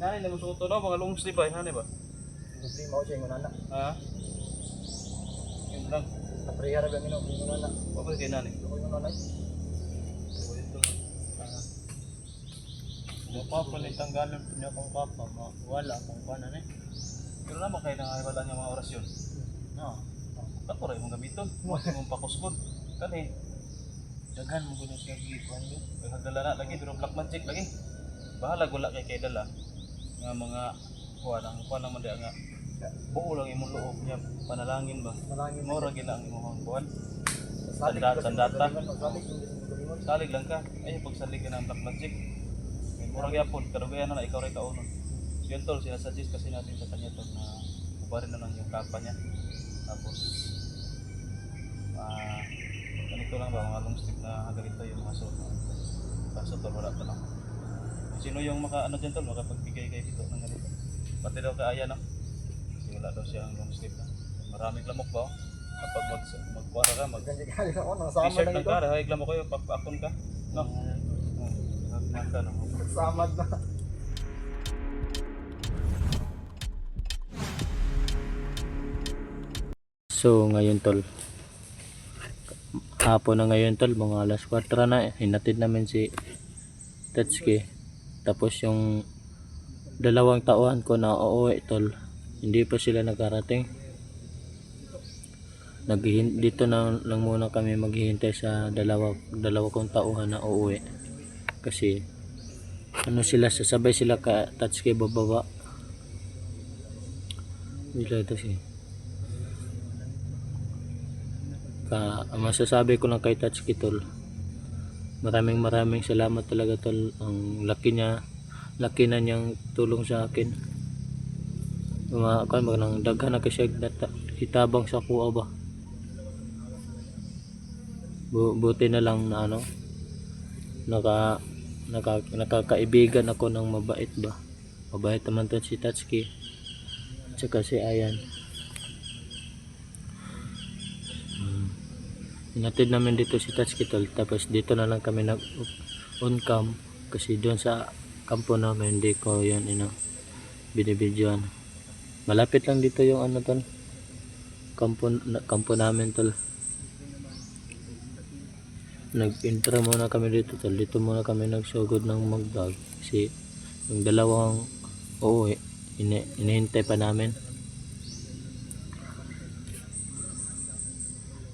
Nani na gusto ko to no, mga long sleeve ba? Nani ba? Hindi mo siya ngunana. Ha? Yun lang. Naprehara ba mino ngunana? Apa kay nani? Ako ngunana. Mapapalit ang galing niya kung papa, wala kung paano eh. Pero naman kayo nangaibalan niya mga orasyon. No. Kato rin mong gamiton. Mong pakuskod. Kani. Daghan mo gusto siya gikuan yun. Kaya hagdala na lagi, pero black magic lagi. Bahala gula kay dala. Nga mga kuha naman dia nga. Buo lang imong loob niya. Panalangin ba? Malangin Mora gina ang imong kuhan. Sandata. Salig lang ka. Ay pagsalig ka ng black magic. Murag yapon, pero kaya na ikaw rin kaunon. So yun tol, sinasuggest kasi natin sa kanya tol na ubarin na lang yung kapa niya. Tapos, ganito lang ba, mga long stick na ganito yung mga suot. Kaso tol, wala pa lang. Sino yung ano dyan tol, makapagbigay kayo dito ng ganito. Pati daw kaaya no? Kasi wala daw siyang long stick na. Maraming lamok ba? Kapag magkuara ka, t-shirt lang ka, dahil lamok kayo, pag-akon ka. No? Naka no? Samad na. So ngayon tol, hapon na ngayon tol, mga alas 4 na, hinatid namin si Tatsuki. Tapos yung dalawang tauhan ko na uuwi tol, hindi pa sila nakarating. Dito na lang muna kami maghihintay sa dalawa kong tauhan na uuwi. Kasi ano sila, sasabay sila ka Tatsuki bababa. Bila ito siya. Masasabi ko lang kay Tatsuki tol, maraming salamat talaga tol. Ang laki na niyang tulong sa akin. Magandang daghan na kasi hitabang sa kuha ba. Buti na lang na ano, nakakaibigan ako ng mabait ba. Mabait naman to si Tatsuki at saka si Ayan. Hinatid namin dito si Tatsuki tol, tapos dito na lang kami nag on cam kasi doon sa kampo namin hindi ko yun binibidyoan. Malapit lang dito yung ano tol, kampo namin tol. Nag-intro muna kami dito tol, dito muna kami nagsugod ng magdag kasi yung dalawang uuwi inihintay pa namin.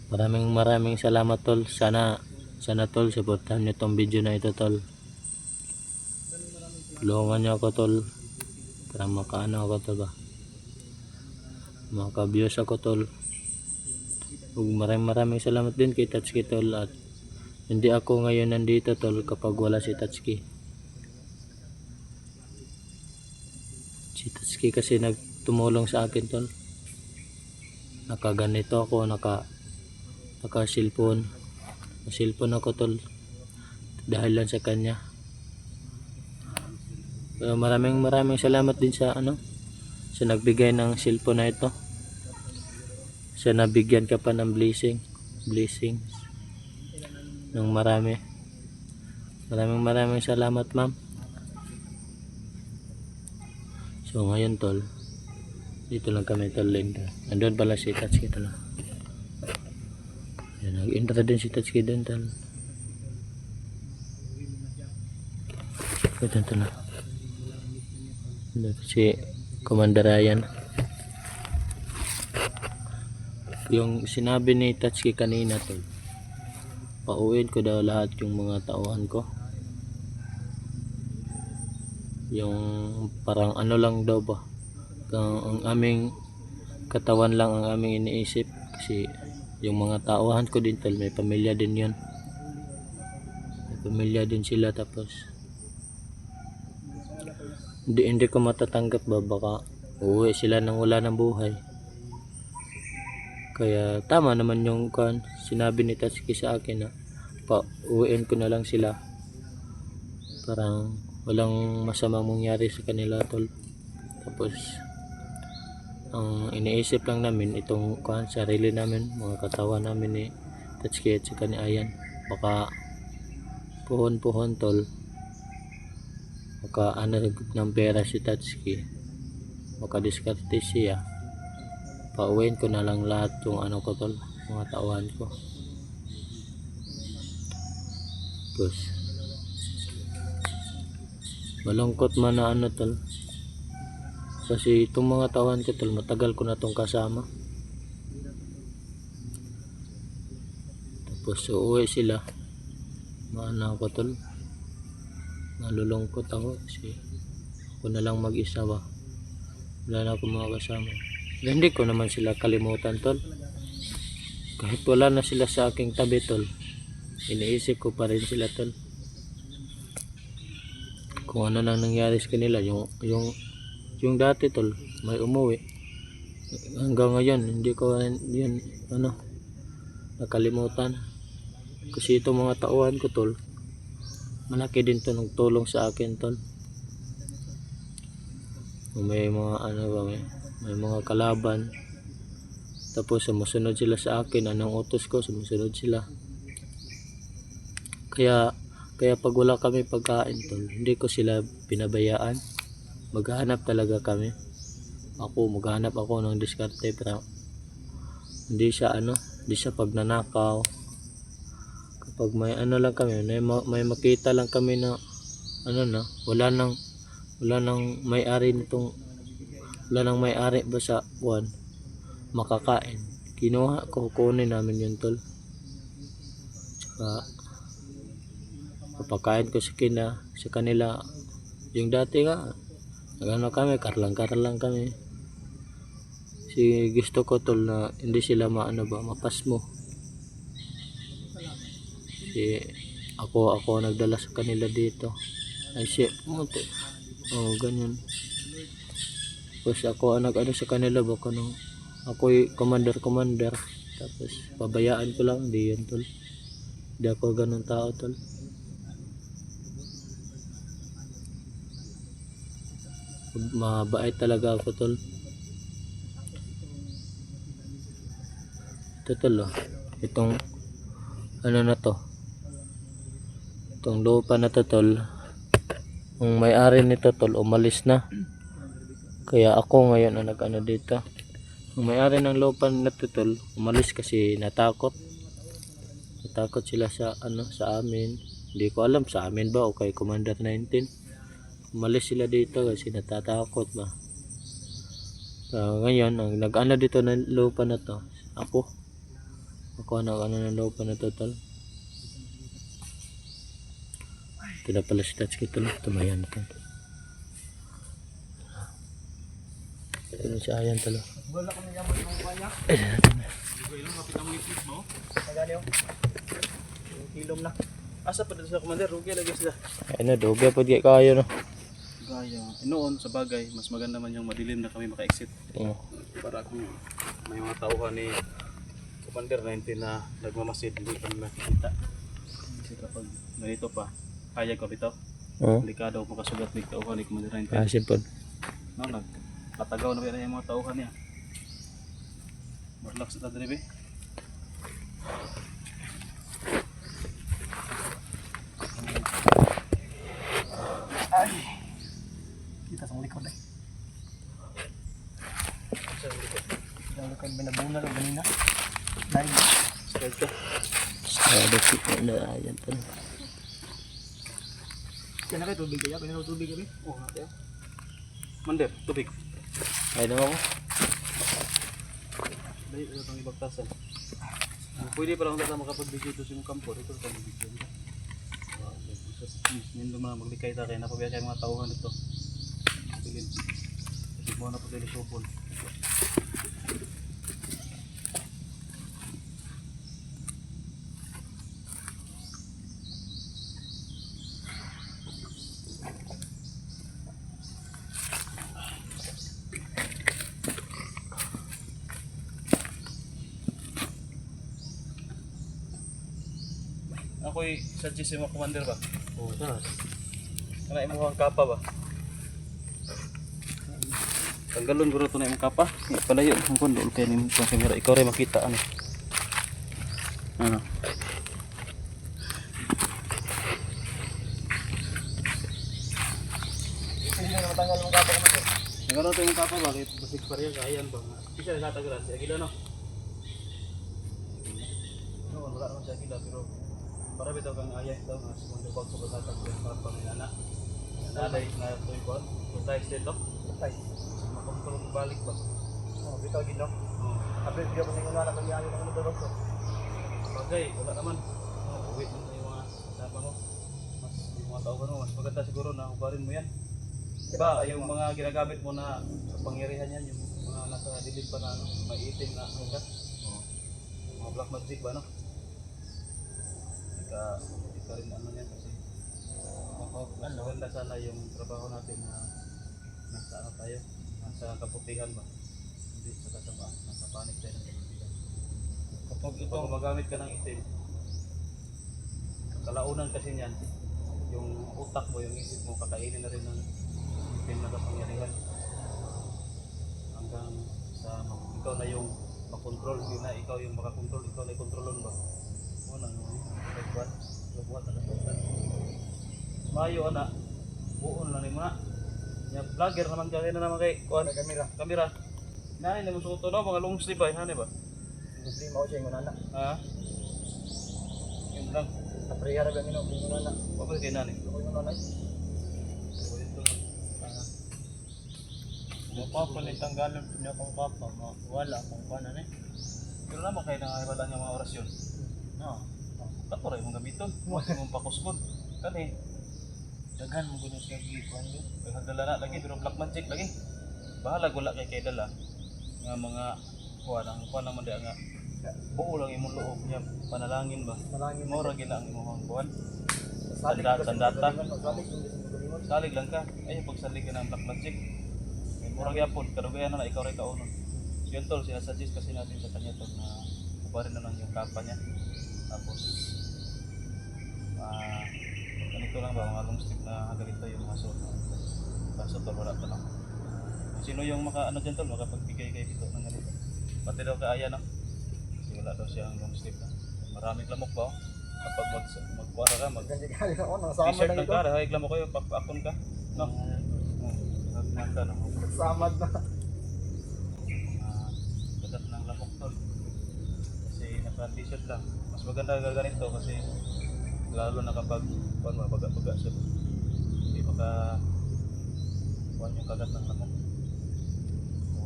Maraming salamat tol. Sana tol, supportahan nyo tong video na ito tol. Tulungan nyo ako tol para makaano ako tol ba, maka-views ako tol. Ug maraming salamat din kay Tatsuki tol, at hindi ako ngayon nandito tol kapag wala si Tatsuki. Si Tatsuki kasi nagtumulong sa akin tol. Nakaganito ako, naka cellphone ako tol dahil lang sa kanya. So, maraming salamat din sa sa nagbigay ng cellphone na ito. Sa nabigyan ka pa ng blessings ng maraming salamat ma'am. So ngayon tol, dito lang kami tol, andun pala si Tatsuki tol. Nag-intro din si Tatsuki doon tol. Ito tol. Si Commander Ryan. Yung sinabi ni Tatsuki kanina tol, pauwiin ko daw lahat yung mga tauhan ko. Yung parang ano lang daw ba, ang aming katawan lang ang aming iniisip, kasi yung mga tauhan ko din tol, may pamilya din yun. May pamilya din sila, tapos hindi ko matatanggap ba, baka uuwi sila nang wala ng buhay. Kaya tama naman yung sinabi ni Tatsuki sa akin na pauwiin ko na lang sila. Parang walang masamang mangyari sa kanila tol. Tapos ang iniisip lang namin itong sarili namin, mga katawan namin ni Tatsuki at saka ni Ayan. Baka puhon tol, maka ano ng pera si Tatsuki, makadiskarte siya, pauwiin ko na lang lahat yung ano ko tol, mga tauhan ko. Tapos malungkot man na ano tol, kasi itong mga tauhan ko tol, matagal ko na tong kasama. Tapos uuwi sila, maano ako tol, nalulungkot ako kasi ako na lang mag-isa ba, wala na akong mga kasama. Hindi ko naman sila kalimutan tol, kahit wala na sila sa aking tabi tol, iniisip ko pa rin sila tol. Kung ano nang nangyari sa kanila, yung dati tol, may umuwi, hanggang ngayon hindi ko yun ano nakalimutan. Kasi itong mga tauhan ko tol, malaki din to ng tulong sa akin tol. Kung may mga ano ba, may mga kalaban, tapos sumusunod sila sa akin, anong utos ko sumusunod sila. Kaya pag wala kami pagkain tol, hindi ko sila pinabayaan, maghahanap talaga kami. Maghahanap ako ng diskarte, pero hindi siya pagnanakaw. Kapag may ano lang kami, may makita lang kami na ano na, wala nang may-ari nitong, wala nang may-ari ba sa buwan makakain, kinuha ko, kunin namin yun tol. Tsaka papakain ko sa kanila. Yung dati nga ano kami, karlang kami. Gusto ko tol na hindi sila mapasmo. Ako nagdala sa kanila dito. Ganyan. Tapos ako nag-ano sa kanila, baka nung ako'y commander. Tapos pabayaan ko lang, hindi yan tol. Hindi ako ganun tao tol. Mabait talaga ako tol. Ito tol itong ano na to, itong lupa na to tol, ang may-ari nito tol umalis na, kaya ako ngayon ang nag-ano dito. Ang may-ari ng lupa na to tol umalis kasi natakot sila sa amin. Hindi ko alam sa amin ba o kay Commander 19. Umalis sila dito kasi natatakot ba. So, ngayon ang nag-ano dito ng lupa na to, ako nag-ano ng lupa na to tol. Ito na pala si Tatsuki tol, tumayan tol. Ito na si Ayan tol. Wala kami yaman ng kanya. Magali yung kilom na. Asa pa dito sa commander, rugi lagi sila. Ano, doge po di kayo no. Gaya, noon sa bagay, mas maganda man yung madilim na kami maka-exit. Para kung may mga tauhan ni Commander 19 na nagmamasid, hindi kami makikita. Kasi kapag ganito pa, kaya ko bitaw. Delikado makasugat ni tauhan ni Commander 19. Sipod. No, nagpatagaw na ba yung mga tauhan niya. Marlak sa tadribe. Ay! Kita sa likod eh. Sa likod binabuna lang ganina. Lain. Scared ka. Ada si Ayan tol. Kaya na kayo tubig kaya? Kaya na tubig kami? Oh, natin. Commander, tubig. Ay naman ko. Dahil ito itong ibagtasan. Pwede pa lang natin makapagbigay ito sa yung kampo. Ito ito magbigay. Nindong mga maglikay tayo. Napabiya kayo mga tauhan ito. Pilin. Kasi mo na po tayo supon. Ako'y suggest yung mga commander ba? Oo, saan? Kana imong kapa ba? Tanggalon guro to na imong kapa. Palayo ang kondo kay nimong kamera. Ikaw ray makita ano. Ano? Nagkaroon tayo ng kapa ba? Kahit basig pa rin kaayan ba? Isa na natagalan si Agila no? No, wala naman si Agila pero para bitaw kang ayan daw nga segundo bag sa basatag sa kapa ni Nana. Nanay na ito yung buwan. Tutay dito. Patay. Makamulong balik ba? Oh, bitaw gid no. Oo. Abi biyo ko ningon na kami ayo ng motor ko. Bagay, wala naman. Uwi mo na yung mga kasama mo. Mas yung mga tao ka no, mas maganda siguro na ubarin mo yan. Diba, yung mga ginagamit mo na kapangyarihan yan, yung mga nasa dilim pa na ano, may itim na hanggat. Mga black magic ba no? Ika rin ano yan kasi mas maganda sana yung trabaho natin na nasa ano tayo, nasa kaputihan ba? Hindi sa kasama, nasa panik tayo ng kaputihan. Kapag Pag gumagamit ka ng itim, kalaunan kasi niyan, yung utak mo, yung isip mo, kakainin na rin ng itim na kapangyarihan. Hanggang sa ikaw na yung makontrol, hindi na ikaw yung makakontrol, ikaw na yung kontrolon ba? Ano nagbuhat na kasutan. Mayo ana, buon lang ni mga. Ya vlogger naman kaya na naman kay kuan kamera. kamera. Nani na gusto to no mga long sleeve ay hani ba? Gusto mo siya ingon ana. Ha? Yun lang. Napriyara ba ngino ingon ana. Pabalik kay nani. Ko ingon ana. Mapapalit ang galon niya kung papa, wala kung paano na. Pero naman kayo nangaibalan ng mga orasyon. No. Katuray mong gamiton. Mo mong pakusgon. Kani Daghan mo gusto siya gikuan do. nagdala na lagi pero black magic lagi. Bahala wala kay dala nga mga kuan naman dia nga buo lang imong loob niya panalangin ba. Malangin Mo ra gina ang imong kuan. Salig Sandata. Salig hindi mo galingon. Salig lang ka. Ay pagsalig ka ng black magic. Mura gyapon kadugayan na ikaw ray kaunon. Yun tol sinasuggest kasi natin sa kanya tol na ubarin na lang yung kapa niya. Tapos ganito lang ba mga long sleeve na ganito yung mga suot. Kaso tol wala pa lang. Sino yung ano dyan tol makapagbigay kay dito ng ganito. Pati daw kaaya no. Kasi wala daw siyang long sleeve na. Maraming lamok ba? Kapag magkuara ka Ganda gali na ono sama t-shirt na lang ito. ka, dahil lamok kayo pakon ka. No. Nagmanta no. Samad na. Bagat ng lamok tol kasi naka-t-shirt lang mas maganda ganito kasi lalo na kapag mabaga-baga siya hindi maka kuhan yung kagat ng lamok so,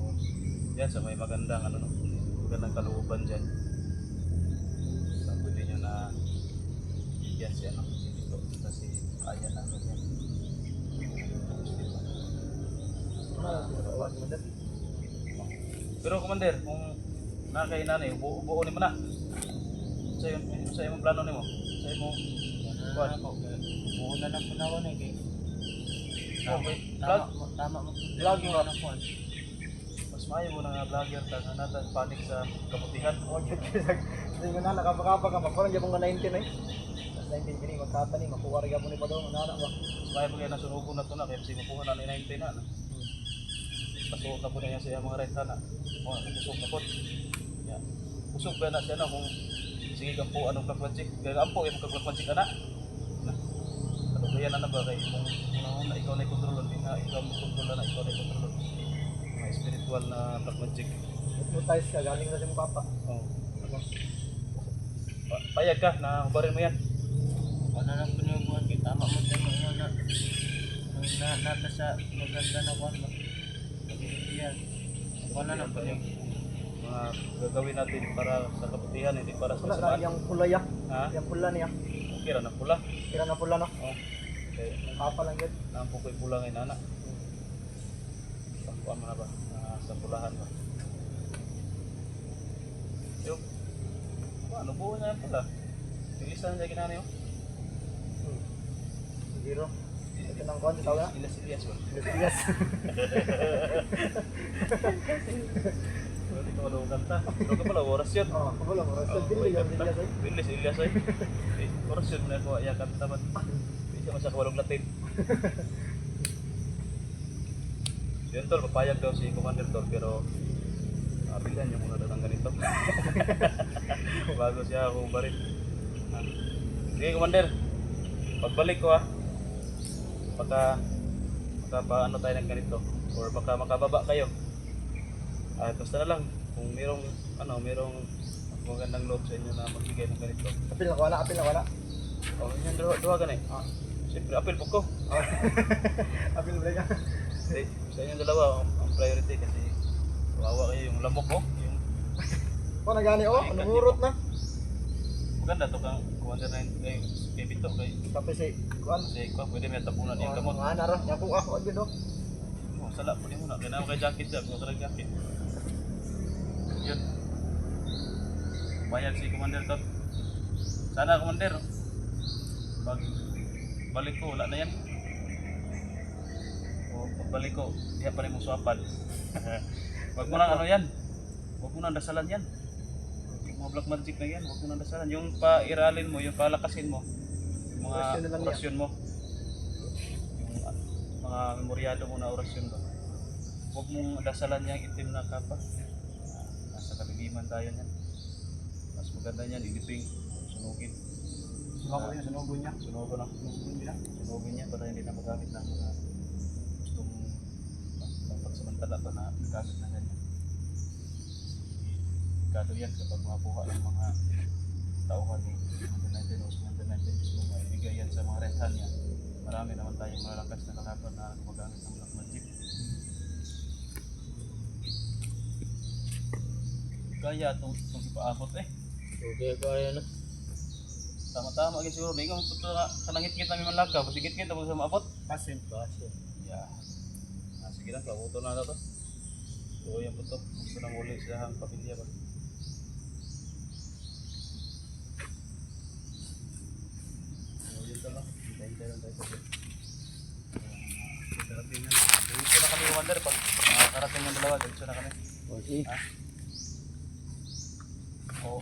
yan sa may magandang ano no magandang kalooban dyan so pwede nyo na yan si ano dito kasi kaya na ano yan pero commander, kung nakakainanay, buo ni mo na. Sa imong plano nimo. Sa imong Kuan ako. Buo na lang punawan eh kay. okay. Vlog, Tama mo. Vlog mo na. na kuan. mas maayo mo na nga vlogger ka nga nata panik sa kabutihan. Oh, jud ingon ana kapakapa ka magkaroon gyapon nga 19 ay. 19 kini magkata ni makuha ra gyapon ni padong ana ba. Mas maayo mo kaya nasunugon na to na kaya kasi makuha na ni 90 na. Pasuot na po na yan sa mga renta na. O, pusog na po. Yeah. Pusog ba na siya na kung sige kang po anong black magic. Kaya ang po yung black magic na. Ano kaya na ba kay kung na ikaw na i-control na ikaw mo control na ikaw na i-control. Mga spiritual na black magic. Hypnotize ka galing na sa papa. Oh. Payag ka na hubarin mo yan. Ano na pinubuhan kay tama mo tayo mo na. Nang nata sa maganda na kuan ba. Yan. Wala na pa yung Mga gagawin natin para sa kabutihan, hindi para sa Wala na kasamaan. yang pula ya. Ha? Yang pula niya. Okay na pula. Kira na pula no. Oh. Okay. Papa lang gid. Nampo ko'y pula ngayon anak. Sampuan mo na ba? Sa pulahan ba? Yung ano buo na yan pula? Yung isa na ginana yun? Zero. Ito nang kuan tawag na. Ilas ba? Yes. Hindi ko malawang kanta. Pero ka pala, oras yun. Oh, wala mo. Sa dili yung dili sa. Bilis, Ilyas ay. Oras yun na ko iya kanta man. Hindi siya masya kawalong latin. Yun tol, papayag daw si Commander tol, pero bilhan niya muna daw ng ganito. Bago siya hubarin. Sige Commander, pagbalik ko pagka paano tayo ng ganito, or baka makababa kayo. At basta na lang kung merong magandang loob sa inyo na magbigay ng ganito. Apil na wala, apil na wala. Oh, yan duha ganay. Siyempre apil po ko. Apil ba ka? Kasi sa inyong dalawa ang priority kasi kawawa kayo yung lamok ko. Yung O nagani o, nangurot na. maganda to kang commander na kay Bito kay Tapos si kuan. kasi ko pwede may tapunan yung kamot. Mga nara, yapo ako agad o. Oh, sala po mo na. Kailangan kay jacket dyan. Kung ka jacket. Yun. Bayad si Commander to. Sana Commander. Pag balik ko, wala na yan. O pag balik ko, diya pa rin mong suwapan. Wag mo nang ano yan. Wag mo nang dasalan yan. Yung mga black magic na yan, wag mo nang dasalan. Yung pairalin mo, yung palakasin mo. Yung mga Orasyon na lang yan. orasyon mo. Yung mga memoryado mo na orasyon ba. Huwag mong dasalan yung itim na kapa. Nasa kaliliman tayo niyan. Mas maganda niyan, iliping, sunugin. Sumako rin, sunugo niya. Sunugo na. Sunugin niya para hindi na magamit ng mga gustong pagsamantala pa na gamit na ganyan. Delikado yan kapag makuha ng mga tauhan ni Commander 19 o Commander 19 mismo maibigay yan sa mga rentahan niya. Marami naman tayong malalakas na kalaban na gumagamit ng black magic. Kaya itong ipaabot eh. Okay, kaya na. Tama-tama agad siguro. Di ka kanangit-ngit namin manlagaw. Pasigit-ngit tapos sa maabot. Pasin. Yeah. Sige lang, kabuto na na to. So yan po to. Gusto nang uli sa hang pamilya ba. So yun to lang. Hintay-hintay lang tayo sa darating na. Dito na kami Commander. Pag nakakarating ng dalawa, dito na kami. Okay. Oo.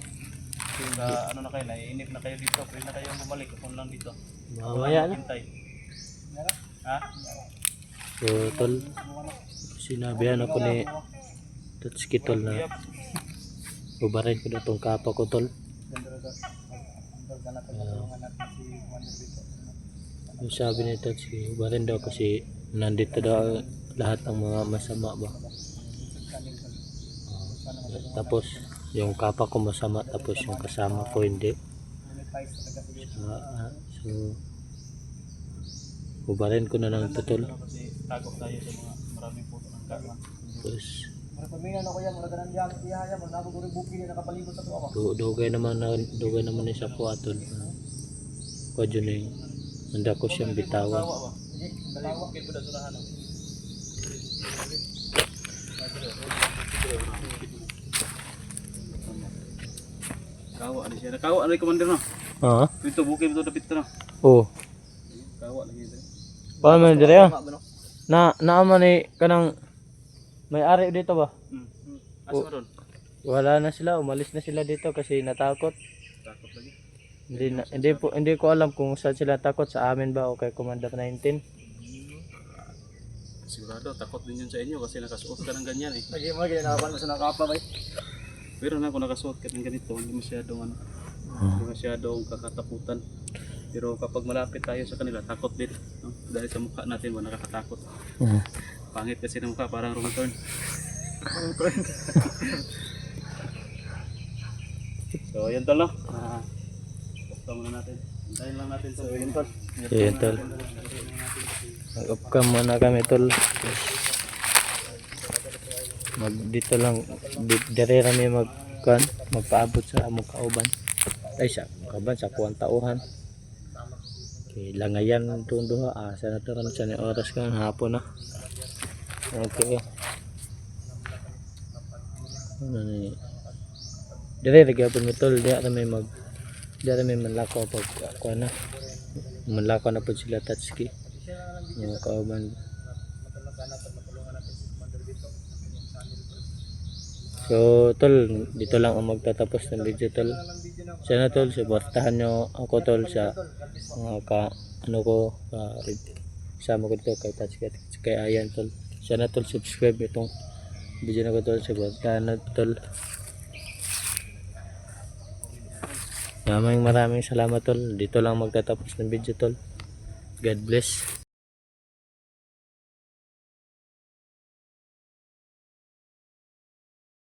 Sa ano na kayo, naiinip na kayo dito. Pwede na kayong bumalik. Kung lang dito. Mamaya na. Hintay. Ha? So, tol, sinabihan ako ni Tatsuki tol na Yep. ubarin ko na itong kapa ko tol. Yung sabi ni Tatsuki, ubarin daw kasi nandito daw lahat ng mga masama ba. Tapos yung kapa ko masama, tapos yung kasama ko hindi. So ubarin ko na lang ito tol. Kasi tago tayo sa mga maraming puto ng kama. Tapos Mura pamina na ko yan, mura ganang yan, ihaya mo, nabog buki na nakapalibot sa tuwa ko. dugay naman ni sa puaton. Ko dyan eh. Handa ko siyang bitawan. Tawa ba? Dali, bukid po na surahan. Kawa na siya. Nakawa na yung Commander no? Ha? Dito, bukid ito dapit na. Oh. Kawa lagi ito. Paano man dire ah? Naaman ni kanang may ari dito ba? Asa ka doon? Wala na sila, umalis na sila dito kasi natakot. Takot lagi. Hindi ko alam kung saan sila takot, sa amin ba o kay Commander 19. Sigurado, takot din yun sa inyo kasi nakasuot ka ng ganyan eh. Lagi mo, ginagawan mo sa nakapa ba? Pero na kung nakasuot ka ng ganito, hindi masyadong kakatakutan. Pero kapag malapit tayo sa kanila, takot din. No? Dahil sa mukha natin ba nakakatakot. Pangit kasi ng mukha, parang wrong turn. So yun tol no? Basta muna natin. Hintayin lang natin tol. So yun tol. So yun tol. Mag-upcam muna kami tol. Dito lang, dire kami magpaabot sa among kauban. Ay sa kauban sa kuwang tauhan. Okay, langayan itong duha. Sana ito rin sa oras ka hapon na. Okay. Ano ni? Dire gapon mo tol, di may manlakaw pag ako na. Manlakaw na po sila Tatsuki. Mga kauban. So tol, dito lang ang magtatapos ng video tol. Sana tol, suportahan nyo ako tol sa mga kasama ko dito kay Tatsuki at kay Ayan tol. Sana tol, subscribe itong video na ko tol, suportahan na tol. Maraming salamat tol. Dito lang magtatapos ng video tol. God bless.